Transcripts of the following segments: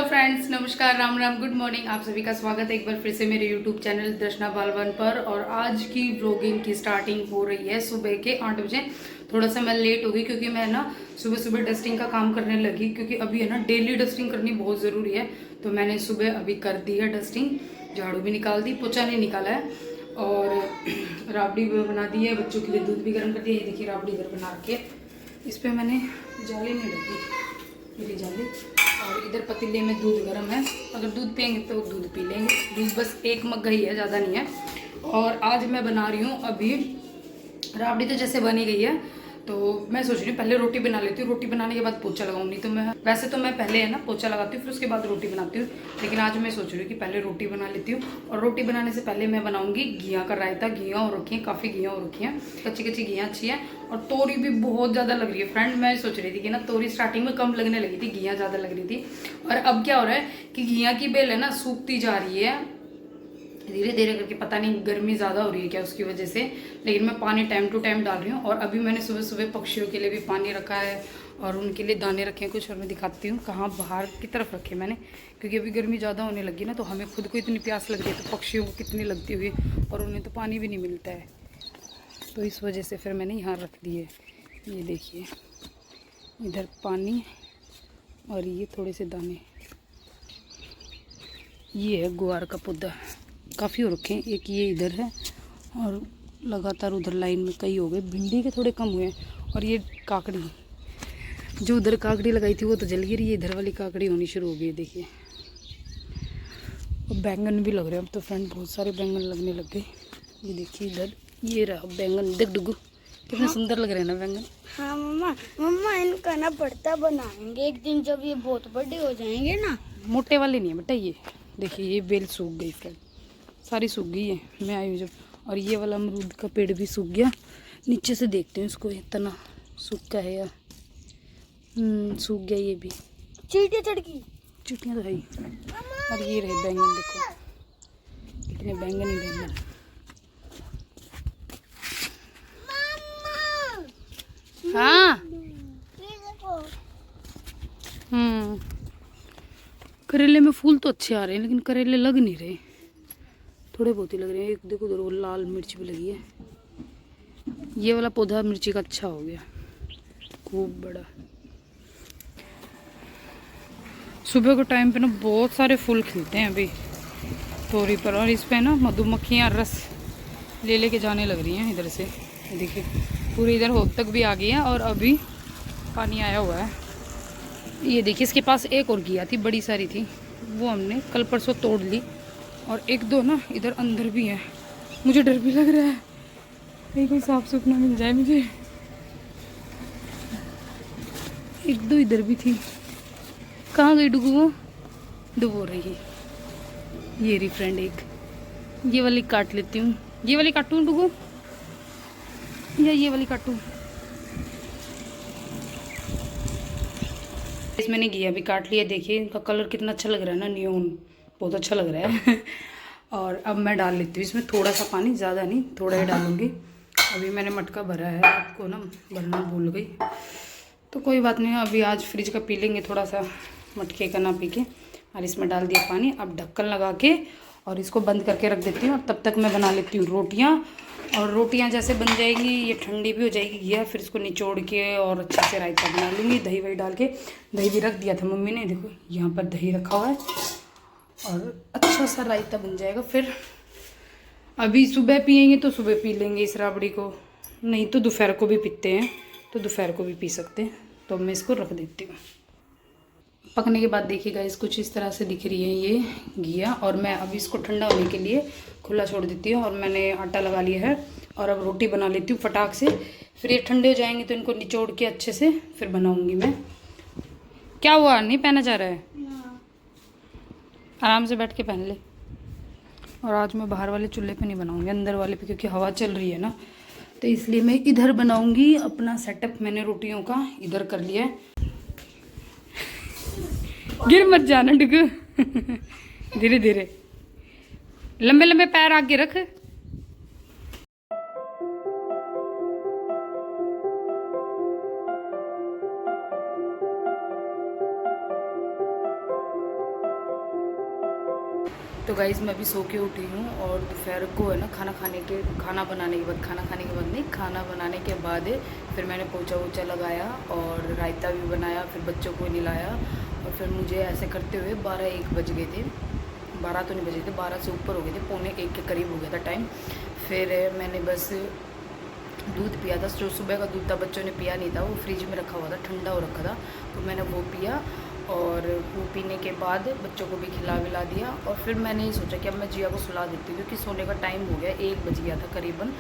Hello friends, नमस्कार, Ram Ram, good morning. आप सभी का स्वागत है एक बार फिर से मेरे यूट्यूब चैनल दर्शना बालवन पर। और आज की व्लॉगिंग की स्टार्टिंग हो रही है सुबह के 8 बजे। थोड़ा सा मैं लेट हो गई क्योंकि मैं ना सुबह सुबह डस्टिंग का काम करने लगी, क्योंकि अभी है ना डेली डस्टिंग करनी बहुत ज़रूरी है। तो मैंने सुबह अभी कर दी है डस्टिंग, झाड़ू भी निकाल दी, पोछा नहीं निकाला है। और राबड़ी भी बना दी है, बच्चों के लिए दूध भी गर्म कर दिया। ये देखिए राबड़ी इधर बना के, इस पर मैंने जाली नहीं लगी, मेरी जाली। और इधर पतीले में दूध गर्म है, अगर दूध पियेंगे तो दूध पी लेंगे। दूध बस 1 मग ही है, ज़्यादा नहीं है। और आज मैं बना रही हूँ अभी राबड़ी, तो जैसे बनी गई है तो मैं सोच रही हूँ पहले रोटी बना लेती हूँ, रोटी बनाने के बाद पोछा लगाऊंगी। तो मैं वैसे तो मैं पहले है ना पोछा लगाती हूँ, फिर उसके बाद रोटी बनाती हूँ। लेकिन आज मैं सोच रही हूँ कि पहले रोटी बना लेती हूँ। और रोटी बनाने से पहले मैं बनाऊंगी घिया का रायता। घिया हो रखी है, काफ़ी घिया हो रखी है, कच्ची कच्ची घिया अच्छी है। और तोरी भी बहुत ज़्यादा लग रही है फ्रेंड। मैं सोच रही थी कि ना तोरी स्टार्टिंग में कम लगने लगी थी, घिया ज़्यादा लग रही थी। और अब क्या हो रहा है कि घिया की बेल है ना सूखती जा रही है धीरे धीरे करके। पता नहीं गर्मी ज़्यादा हो रही है क्या उसकी वजह से, लेकिन मैं पानी टाइम टू टाइम डाल रही हूँ। और अभी मैंने सुबह सुबह पक्षियों के लिए भी पानी रखा है और उनके लिए दाने रखे हैं कुछ। और मैं दिखाती हूँ कहाँ, बाहर की तरफ रखे मैंने, क्योंकि अभी गर्मी ज़्यादा होने लगी ना, तो हमें खुद को इतनी प्यास लग रही है तो पक्षियों को कितनी लगती हुई, और उन्हें तो पानी भी नहीं मिलता है। तो इस वजह से फिर मैंने यहाँ रख दिए। ये देखिए इधर पानी और ये थोड़े से दाने। ये है गुआर का पौधा, काफ़ी हो रखे हैं। एक ये इधर है और लगातार उधर लाइन में कई हो गए। भिंडी के थोड़े कम हुए हैं। और ये काकड़ी, जो उधर काकड़ी लगाई थी वो तो जल गई, ये इधर वाली काकड़ी होनी शुरू हो गई देखिए। और बैंगन भी लग रहे हैं अब तो फ्रेंड, बहुत सारे बैंगन लगने लग गए। ये देखिए इधर, ये रहा बैंगन, देख डुगू कितने सुंदर लग रहे हैं ना बैंगन। हाँ मम्मा, मम्मा इनका ना भरता बनाएंगे एक दिन जब ये बहुत बड़े हो जाएंगे ना। मोटे वाले नहीं है बेटा, ये देखिए ये बेल सूख गई फ्रेंड, सारी सूख गई है, मैं आई हूँ जब। और ये वाला अमरूद का पेड़ भी सूख गया। नीचे से देखते हैं इसको, इतना सूखा है या सूख गया ये भी। चींटियां चढ़ गई, चुटियाँ तो है ही। और ये रहे बैंगन, देखो कितने बैंगन ही बैंगन। हाँ करेले में फूल तो अच्छे आ रहे हैं, लेकिन करेले लग नहीं रहे, थोड़े बहुत ही लग रहे हैं। एक देखो उधर वो लाल मिर्च भी लगी है। ये वाला पौधा मिर्ची का अच्छा हो गया, खूब बड़ा। सुबह के टाइम पे ना बहुत सारे फूल खिलते हैं अभी तोरी पर। और इस पे ना मधुमक्खियाँ रस ले लेके जाने लग रही हैं इधर से। देखिए पूरी इधर होद तक भी आ गई है और अभी पानी आया हुआ है। ये देखिए इसके पास एक और घिया थी, बड़ी सारी थी, वो हमने कल परसों तोड़ ली। और एक दो ना इधर अंदर भी है, मुझे डर भी लग रहा है कहीं कोई सांप सूप ना मिल जाए मुझे। एक दो इधर भी थी, कहाँ गई डुगू? वो डुबो रही है। ये रही फ्रेंड एक, ये वाली काट लेती हूँ। ये वाली काटूँ डुगू या ये वाली काटूँ? इस मैंने घिया भी काट लिया। देखिए इनका कलर कितना अच्छा लग रहा है ना, नियोन, बहुत अच्छा लग रहा है। और अब मैं डाल लेती हूँ इसमें थोड़ा सा पानी, ज़्यादा नहीं, थोड़ा ही डालूंगी। अभी मैंने मटका भरा है, आपको ना भरना भूल गई, तो कोई बात नहीं, अभी आज फ्रिज का पी लेंगे थोड़ा सा, मटके का ना पी के। और इसमें डाल दिया पानी। अब ढक्कन लगा के और इसको बंद करके रख देती हूँ। और तब तक मैं बना लेती हूँ रोटियाँ। और रोटियाँ जैसे बन जाएंगी, ये ठंडी भी हो जाएगी घिया, फिर इसको निचोड़ के और अच्छे से रायता बना लूँगी, दही वही डाल के। दही भी रख दिया था मम्मी ने, देखो यहाँ पर दही रखा हुआ है। और अच्छा सा रायता बन जाएगा। फिर अभी सुबह पियेंगे तो सुबह पी लेंगे इस राबड़ी को, नहीं तो दोपहर को भी पीते हैं, तो दोपहर को भी पी सकते हैं। तो मैं इसको रख देती हूँ। पकने के बाद देखिएगा इस कुछ इस तरह से दिख रही है ये घिया। और मैं अभी इसको ठंडा होने के लिए खुला छोड़ देती हूँ। और मैंने आटा लगा लिया है और अब रोटी बना लेती हूँ फटाक से। फिर ये ठंडे हो जाएंगे तो इनको निचोड़ के अच्छे से फिर बनाऊँगी मैं। क्या हुआ, नहीं पहना जा रहा है? आराम से बैठ के पहन ले। और आज मैं बाहर वाले चूल्हे पे नहीं बनाऊँगी, अंदर वाले पे, क्योंकि हवा चल रही है ना, तो इसलिए मैं इधर बनाऊँगी। अपना सेटअप मैंने रोटियों का इधर कर लिया है। गिर मत जाना डुगू। धीरे धीरे, लंबे लंबे पैर आगे रख। तो गाइस मैं अभी सो के उठी हूँ और दोपहर को है ना खाना बनाने के बाद फिर मैंने पोछा वोछा लगाया और रायता भी बनाया, फिर बच्चों को नहलाया और फिर मुझे ऐसे करते हुए 12-1 बज गए थे। 12 तो नहीं बजे थे, 12 से ऊपर हो गए थे, 12:45 के करीब हो गया था टाइम। फिर मैंने बस दूध पिया था, जो सुबह का दूध था बच्चों ने पिया नहीं था, वो फ्रिज में रखा हुआ था, ठंडा हो रखा था, तो मैंने वो पिया और वो पीने के बाद बच्चों को भी खिला विला दिया। और फिर मैंने ये सोचा कि अब मैं जिया को सुला देती हूँ क्योंकि सोने का टाइम हो गया, 1 बज गया था करीबन।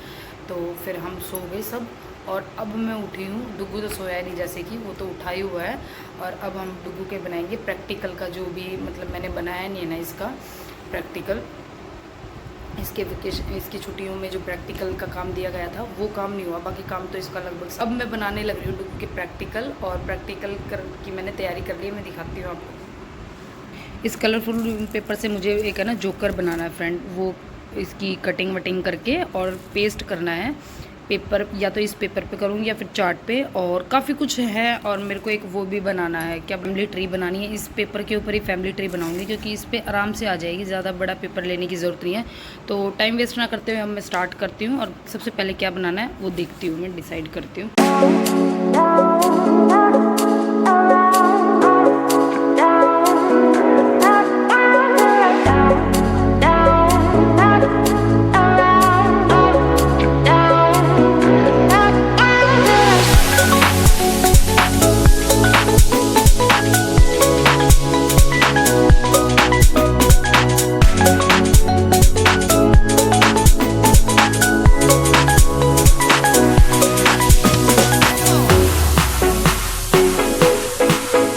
तो फिर हम सो गए सब और अब मैं उठी हूँ। डुग्गू तो सोया नहीं, जैसे कि वो तो उठा ही हुआ है। और अब हम डुग्गू के बनाएंगे प्रैक्टिकल का, जो भी मतलब मैंने बनाया नहीं है ना इसका प्रैक्टिकल, इसकी छुट्टियों में जो प्रैक्टिकल का काम दिया गया था वो काम नहीं हुआ, बाकी काम तो इसका लगभग। अब मैं बनाने लग रही हूँ डुग्गू के प्रैक्टिकल, और प्रैक्टिकल की मैंने तैयारी कर ली है, मैं दिखाती हूँ आपको। इस कलरफुल पेपर से मुझे एक है ना जोकर बनाना है फ्रेंड, वो इसकी कटिंग वटिंग करके और पेस्ट करना है पेपर, या तो इस पेपर पे करूँगी या फिर चार्ट पे, और काफ़ी कुछ है। और मेरे को एक वो भी बनाना है, क्या फैमिली ट्री बनानी है, इस पेपर के ऊपर ही फैमिली ट्री बनाऊंगी क्योंकि इस पर आराम से आ जाएगी, ज़्यादा बड़ा पेपर लेने की ज़रूरत नहीं है। तो टाइम वेस्ट ना करते हुए अब मैं स्टार्ट करती हूँ और सबसे पहले क्या बनाना है वो देखती हूँ, मैं डिसाइड करती हूँ।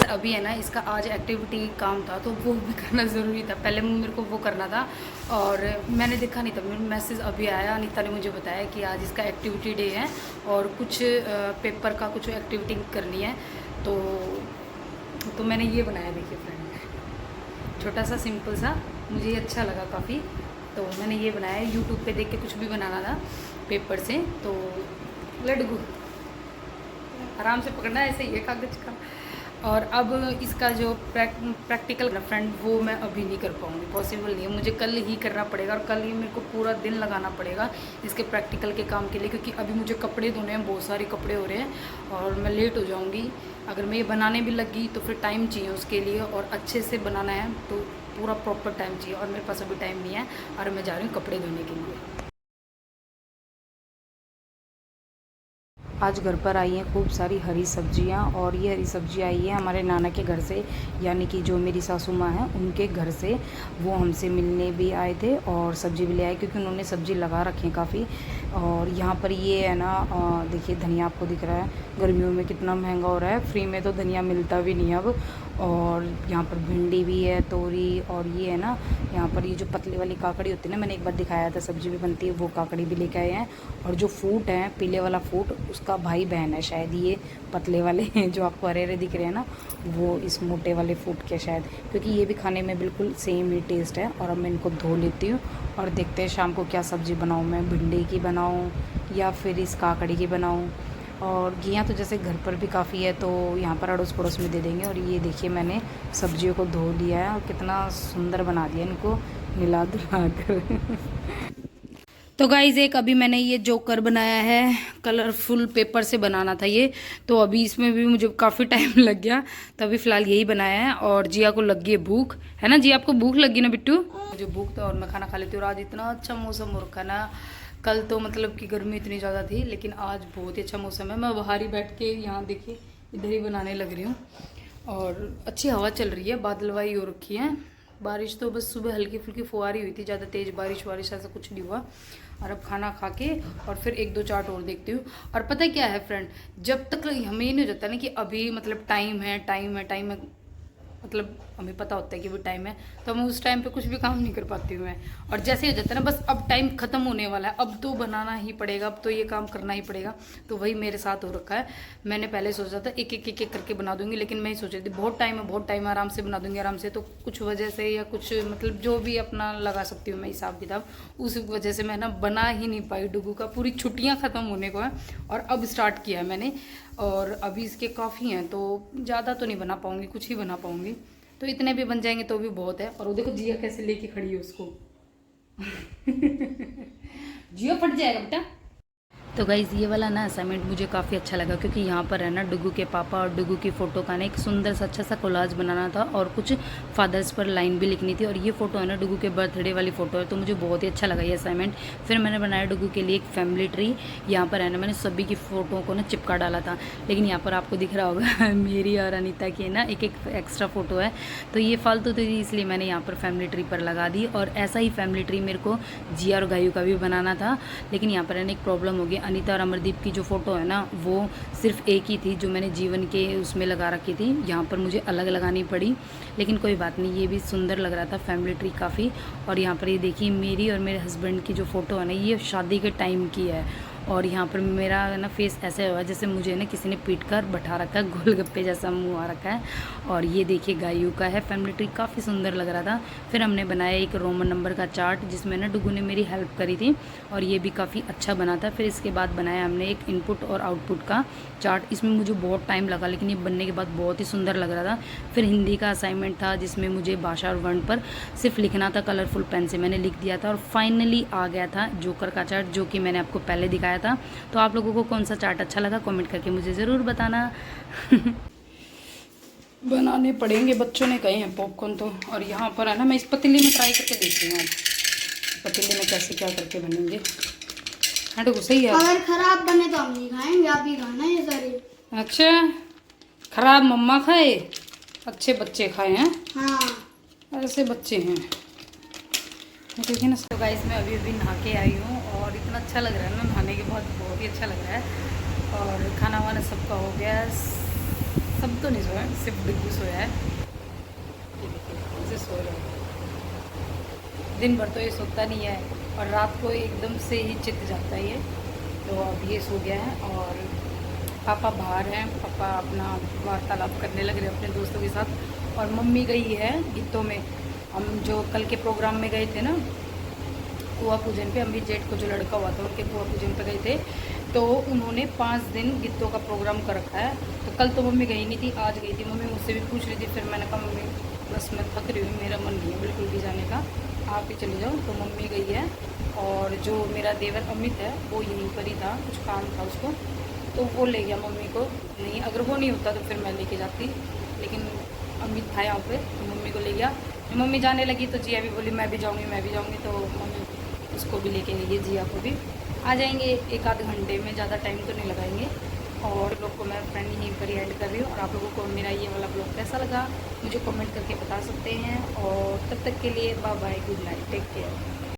अभी है ना इसका आज एक्टिविटी काम था तो वो भी करना ज़रूरी था, पहले मेरे को वो करना था और मैंने देखा नहीं था, मेरा मैसेज अभी आया, अनीता ने मुझे बताया कि आज इसका एक्टिविटी डे है और कुछ पेपर का कुछ एक्टिविटी करनी है। तो मैंने ये बनाया, देखिए फ्रेंड, छोटा सा सिंपल सा, मुझे ये अच्छा लगा काफ़ी, तो मैंने ये बनाया। यूट्यूब पे देख के कुछ भी बनाना था पेपर से, तो लेट गो, आराम से पकड़ना है, ऐसे ही है कागज़ का। और अब इसका जो प्रैक्टिकल फ्रेंड वो मैं अभी नहीं कर पाऊँगी, पॉसिबल नहीं है, मुझे कल ही करना पड़ेगा और कल ही मेरे को पूरा दिन लगाना पड़ेगा इसके प्रैक्टिकल के काम के लिए, क्योंकि अभी मुझे कपड़े धोने हैं, बहुत सारे कपड़े हो रहे हैं और मैं लेट हो जाऊँगी। अगर मैं ये बनाने भी लगी तो फिर टाइम चाहिए उसके लिए, और अच्छे से बनाना है तो पूरा प्रॉपर टाइम चाहिए, और मेरे पास अभी टाइम नहीं है और मैं जा रही हूँ कपड़े धोने के लिए। आज घर पर आई हैं खूब सारी हरी सब्जियां, और ये हरी सब्जी आई है हमारे नाना के घर से, यानी कि जो मेरी सासू माँ हैं उनके घर से। वो हमसे मिलने भी आए थे और सब्जी भी ले आए क्योंकि उन्होंने सब्जी लगा रखी है काफ़ी। और यहाँ पर ये है ना, देखिए धनिया आपको दिख रहा है, गर्मियों में कितना महंगा हो रहा है, फ्री में तो धनिया मिलता भी नहीं अब। और यहाँ पर भिंडी भी है, तोरी, और ये है ना यहाँ पर ये जो पतली वाली काकड़ी होती है ना, मैंने एक बार दिखाया था सब्जी भी बनती है, वो काकड़ी भी लेके आए हैं। और जो फूट है पीले वाला फूट, उसका भाई बहन है शायद ये पतले वाले जो आपको हरे हरे दिख रहे हैं ना, वो इस मोटे वाले फूट के शायद, क्योंकि ये भी खाने में बिल्कुल सेम ही टेस्ट है। और अब मैं इनको धो लेती हूँ और देखते हैं शाम को क्या सब्ज़ी बनाऊँ, मैं भिंडी की बनाऊँ या फिर इस काकड़ी की बनाऊँ। और घियाँ तो जैसे घर पर भी काफ़ी है तो यहाँ पर अड़ोस पड़ोस में दे देंगे। और ये देखिए मैंने सब्जियों को धो लिया है और कितना सुंदर बना दिया इनको मिला दुला कर। तो गाइज़ एक अभी मैंने ये जोकर बनाया है, कलरफुल पेपर से बनाना था ये, तो अभी इसमें भी मुझे काफ़ी टाइम लग गया, तो अभी फ़िलहाल यही बनाया है। और जिया को लग गई है भूख, है ना जी, आपको भूख लगी ना बिट्टू? मुझे भूख था और मैं खाना खा लेती हूँ। और आज इतना अच्छा मौसम हो रखा ना, कल तो मतलब कि गर्मी इतनी ज़्यादा थी, लेकिन आज बहुत ही अच्छा मौसम है। मैं बाहर ही बैठ के यहाँ देखिए इधर ही बनाने लग रही हूँ और अच्छी हवा चल रही है, बादलवाई हो रखी है। बारिश तो बस सुबह हल्की फुल्की फुहारी हुई थी, ज़्यादा तेज़ बारिश वारिश ऐसा कुछ नहीं हुआ। और अब खाना खा के और फिर 1-2 चार्ट और देखती हूँ। और पता है क्या है फ्रेंड, जब तक हमें ये नहीं हो जाता ना कि अभी मतलब टाइम है, मतलब हमें पता होता है कि वो टाइम है, तो मैं उस टाइम पे कुछ भी काम नहीं कर पाती हूँ मैं। और जैसे हो जाता है ना, बस अब टाइम ख़त्म होने वाला है, अब तो बनाना ही पड़ेगा, अब तो ये काम करना ही पड़ेगा, तो वही मेरे साथ हो रखा है। मैंने पहले सोचा था एक एक करके बना दूंगी, लेकिन मैं ही सोच रही थी बहुत टाइम है, आराम से बना दूंगी आराम से, तो कुछ वजह से या कुछ मतलब जो भी अपना लगा सकती हूँ मैं हिसाब किताब, उस वजह से मैं ना बना ही नहीं पाई। डुगू का पूरी छुट्टियाँ ख़त्म होने को है और अब स्टार्ट किया है मैंने, और अभी इसके काफ़ी हैं तो ज़्यादा तो नहीं बना पाऊँगी, कुछ ही बना पाऊँगी। तो तो इतने भी बन जाएंगे तो भी बहुत है। और वो देखो जिया कैसे लेके खड़ी है उसको। जिया फट जाएगा बेटा। तो गाइज़ ये वाला ना असाइनमेंट मुझे काफ़ी अच्छा लगा, क्योंकि यहाँ पर है ना डुगू के पापा और डुगू की फ़ोटो का ना एक सुंदर सा अच्छा सा कोलाज बनाना था और कुछ फादर्स पर लाइन भी लिखनी थी। और ये फ़ोटो है ना डुगू के बर्थडे वाली फ़ोटो है, तो मुझे बहुत ही अच्छा लगा ये असाइनमेंट। फिर मैंने बनाया डुगू के लिए एक फैमिली ट्री। यहाँ पर है ना मैंने सभी की फ़ोटो को ना चिपका डाला था, लेकिन यहाँ पर आपको दिख रहा होगा मेरी और अनीता की ना एक एक एक्स्ट्रा फ़ोटो है, तो ये फालतू थी इसलिए मैंने यहाँ पर फैमिली ट्री पर लगा दी। और ऐसा ही फैमिली ट्री मेरे को जिया और गायू का भी बनाना था, लेकिन यहाँ पर है ना एक प्रॉब्लम हो गई। अनीता और अमरदीप की जो फ़ोटो है ना वो सिर्फ एक ही थी जो मैंने जीवन के उसमें लगा रखी थी, यहाँ पर मुझे अलग लगानी पड़ी, लेकिन कोई बात नहीं, ये भी सुंदर लग रहा था फैमिली ट्री काफ़ी। और यहाँ पर ये देखिए मेरी और मेरे हस्बैंड की जो फ़ोटो है ना ये शादी के टाइम की है। और यहाँ पर मेरा ना फेस ऐसे हुआ जैसे मुझे ना किसी ने पीट कर बैठा रखा है, गोलगप्पे जैसा मुँह आ रखा है। और ये देखिए गायू का है फैमिली ट्री, काफ़ी सुंदर लग रहा था। फिर हमने बनाया एक रोमन नंबर का चार्ट जिसमें ना डुगू ने मेरी हेल्प करी थी और ये भी काफ़ी अच्छा बना था। फिर इसके बाद बनाया हमने एक इनपुट और आउटपुट का चार्ट, इसमें मुझे बहुत टाइम लगा लेकिन ये बनने के बाद बहुत ही सुंदर लग रहा था। फिर हिंदी का असाइनमेंट था जिसमें मुझे भाषा और वर्ण पर सिर्फ लिखना था, कलरफुल पेन से मैंने लिख दिया था। और फाइनली आ गया था जोकर का चार्ट जो कि मैंने आपको पहले दिखाया था। तो आप लोगों को कौन सा चार्ट अच्छा लगा कमेंट करके मुझे ज़रूर बताना। बनाने पड़ेंगे, बच्चों ने कहे हैं पॉपकॉर्न तो। और यहाँ पर है ना मैं इस पतीले में ट्राई करके देखती हूँ पतीले में कैसे क्या करके बनेंगे। हाँ तो सही है। अगर खराब बने तो हम नहीं खाएंगे, आप ही खाना ये सारे। अच्छा, खराब मम्मा खाए अच्छे बच्चे खाए हैं। हाँ ऐसे बच्चे हैं देखिए ना। तो गाइस मैं अभी नहा के आई हूँ और इतना अच्छा लग रहा है ना, नहाने के बाद बहुत ही अच्छा लग रहा है। और खाना वाना सबका हो गया, सब तो नहीं सोया, सिर्फ डुगू सोया है। सो रहा है, दिन भर तो ये सोता नहीं है और रात को एकदम से ही चित जाता है ये। तो अब ये सो गया है और पापा बाहर हैं, पापा अपना वार्तालाप करने लग रहे हैं अपने दोस्तों के साथ। और मम्मी गई है गीतों में। हम जो कल के प्रोग्राम में गए थे ना कुआ पूजन पे, अम्मी जेठ को जो लड़का हुआ था उनके कुआ पूजन पे गए थे, तो उन्होंने 5 दिन गीतों का प्रोग्राम कर रखा है। तो कल तो मम्मी गई नहीं थी, आज गई थी। मम्मी मुझसे भी पूछ रही थी, फिर मैंने कहा मम्मी बस मैं थक रही हूँ, मेरा मन नहीं है बिल्कुल भी जाने का, आप ही चले जाओ। तो मम्मी गई है और जो मेरा देवर अमित है वो यहीं पर ही था, कुछ काम था उसको, तो वो ले गया मम्मी को। नहीं अगर वो नहीं होता तो फिर मैं लेके जाती, लेकिन अमित था यहाँ पे तो मम्मी को ले गया। मम्मी जाने लगी तो जिया भी बोली मैं भी जाऊँगी मैं भी जाऊँगी, तो मम्मी उसको भी लेके गई है, जिया को भी। आ जाएंगे 1 आध घंटे में, ज़्यादा टाइम तो नहीं लगाएंगे। और लोग को मैं फ्रेंड यहीं पर ही ऐड कर रही हूँ। और आप लोगों को मेरा ये वाला ब्लॉग कैसा लगा मुझे कमेंट करके बता सकते हैं। और तब तक के लिए bye bye, good night, take care.